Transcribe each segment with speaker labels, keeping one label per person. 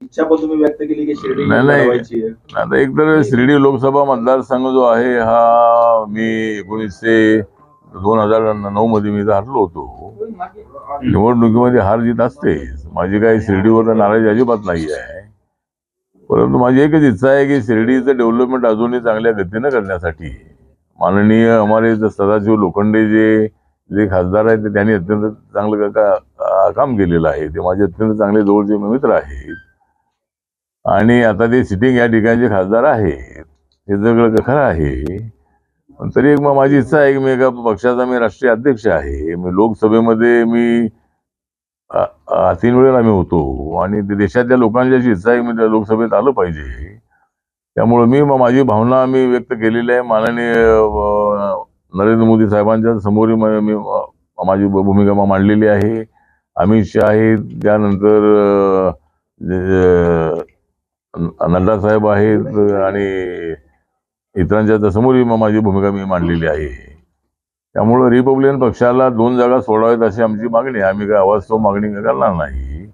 Speaker 1: इच्छा पण तुम्ही व्यक्त केली की शिर्डी
Speaker 2: नाही
Speaker 1: लढवायची आहे.
Speaker 2: आता एक तर शिर्डी लोकसभा मतदारसंघ जो आहे हा मी 2009 मध्ये मी हरलो होतो. निवडणुकीमध्ये हार जीत असते, माझी काही शिर्डीवर नाराजी अजिबात नाही आहे. परंतु माझी एकच इच्छा आहे की शिर्डीचं डेव्हलपमेंट अजूनही चांगल्या गतीनं करण्यासाठी माननीय हमारे सदाशिव लोखंडे जे खासदार आहेत ते त्यांनी अत्यंत चांगलं काम केलेलं आहे. ते माझे अत्यंत चांगले जवळचे मित्र आहेत आणि आता ते सिटिंग या ठिकाणचे खासदार आहेत, हे सगळं खरं आहे. पण तरी एक माझी इच्छा आहे की मी एका पक्षाचा मी राष्ट्रीय अध्यक्ष आहे. मी लोकसभेमध्ये मी 3 वेळेला मी होतो आणि देशातल्या लोकांची अशी इच्छा आहे की मी लोकसभेत आलं पाहिजे. त्यामुळे मी माझी भावना मी व्यक्त केलेली आहे. माननीय नरेंद्र मोदी साहेबांच्या समोर मी माझी भूमिका मांडलेली आहे. अमित शाह आहेत, त्यानंतर नड्डा साहेब आहेत आणि इतरांच्या समोर माझी भूमिका मी मांडलेली आहे. त्यामुळे रिपब्लिकन पक्षाला 2 जागा सोडाव्यात अशी आमची मागणी आहे. आम्ही काय अवास्तव मागणी करणार नाही,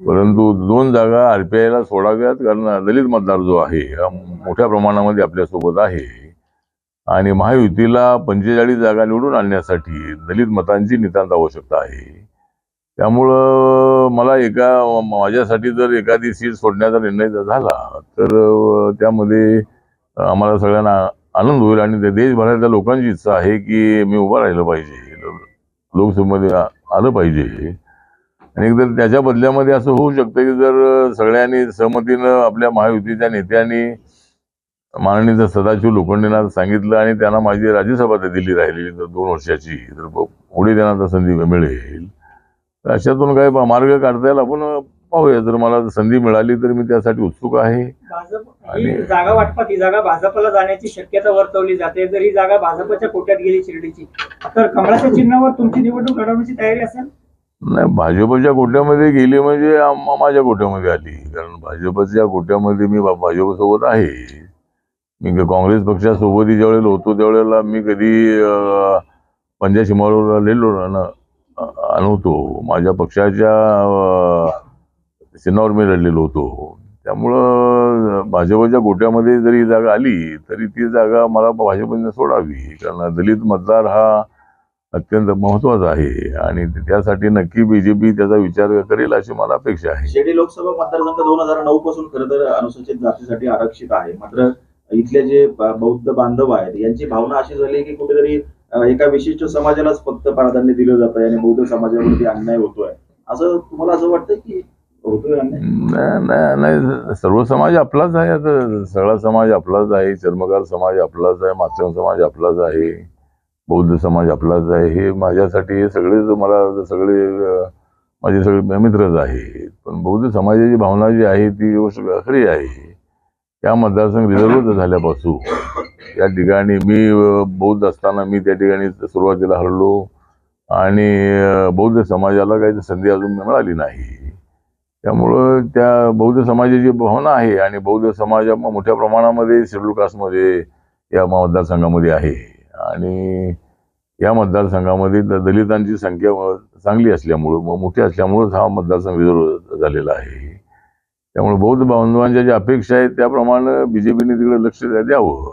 Speaker 2: परंतु 2 जागा RPIला सोडाव्यात. कारण दलित मतदार जो आहे हा मोठ्या प्रमाणामध्ये आपल्यासोबत आहे आणि महायुतीला 45 जागा निवडून आणण्यासाठी दलित मतांची नितांत आवश्यकता आहे. त्यामुळं मला माझ्यासाठी जर एखादी सीट सोडण्याचा निर्णय झाला तर त्यामध्ये आम्हाला सगळ्यांना आनंद होईल आणि देशभरातल्या लोकांची इच्छा आहे की मी उभं राहिलं पाहिजे, लोकसभेमध्ये आलं पाहिजे. आणि एकदा त्याच्या बदल्यामध्ये असं होऊ शकतं की जर सगळ्यांनी सहमतीनं आपल्या महायुतीच्या नेत्यांनी माननीय सदाशिव लोखंडेंना सांगितलं आणि त्यांना माझी राज्यसभा दिली राहिली 2 वर्षाची, तर पुढे त्यांना संधी मिळेल. अशातून काही मार्ग काढता येईल, आपण पाहूया. जर मला संधी मिळाली तर मी त्यासाठी उत्सुक आहे.
Speaker 3: आणि जागा वाटपात ही जागा भाजपला जाण्याची शक्यता वर्तवली जाते. जर ही जागा भाजपच्या कोट्यात गेली शिर्डीची, तर कमळाच्या चिन्हावर तुमची निवडणूक लढवण्याची तयारी असेल?
Speaker 2: नाही, भाजपच्या कोट्यामध्ये गेली म्हणजे माझ्या कोट्यामध्ये आली. कारण भाजपच्या कोट्यामध्ये मी भाजपसोबत आहे. मी काँग्रेस पक्षासोबत ज्यावेळेला होतो त्यावेळेला मी कधी पंजाब सीमावर नव्हतो. माझ्या पक्षाच्या चिन्हावर मी लढलेलो होतो. त्यामुळं भाजपच्या गोट्यामध्ये जरी जागा आली तरी ती जागा मला भाजपने सोडावी. कारण दलित मतदार हा अत्यंत महत्वाचा आहे आणि त्यासाठी नक्की बीजेपी त्याचा विचार करेल अशी मला अपेक्षा आहे.
Speaker 1: शिर्डी लोकसभा मतदारसंघ 2009 पासून खरं तर अनुसूचित जातीसाठी आरक्षित आहे. मात्र इथले जे बौद्ध बांधव आहेत यांची भावना अशी झाली की कुठेतरी एका विशिष्ट समाजालाच फक्त प्राधान्य दिलं जात आहे आणि बौद्ध समाजावरती अन्याय होतोय, असं तुम्हाला असं वाटतं की होतोय अन्याय?
Speaker 2: नाही, सर्व समाज आपलाच आहे. आता सगळा समाज आपलाच आहे. चर्मकार समाज आपलाच आहे, माध्यम समाज आपलाच आहे, बौद्ध समाज आपलाच आहे. हे माझ्यासाठी हे सगळे माझे सगळे मित्रच आहेत. पण बौद्ध समाजाची भावना जी आहे ती गोष्ट खरी आहे. त्या मतदारसंघ रिझर्व झाल्यापासून या ठिकाणी मी बौद्ध असताना मी त्या ठिकाणी सुरुवातीला हरलो आणि बौद्ध समाजाला काही संधी अजून मिळाली नाही. त्यामुळं त्या बौद्ध समाजाची भावना आहे आणि बौद्ध समाज मोठ्या प्रमाणामध्ये शेड्यूल कास्टमध्ये या मतदारसंघामध्ये आहे आणि या मतदारसंघामध्ये दलितांची संख्या चांगली असल्यामुळं मोठी असल्यामुळंच हा मतदारसंघ रिझर्व झालेला आहे. त्यामुळे बौद्ध बांधवांच्या ज्या अपेक्षा आहेत त्याप्रमाणे बीजेपीने तिकडे लक्ष द्यावं.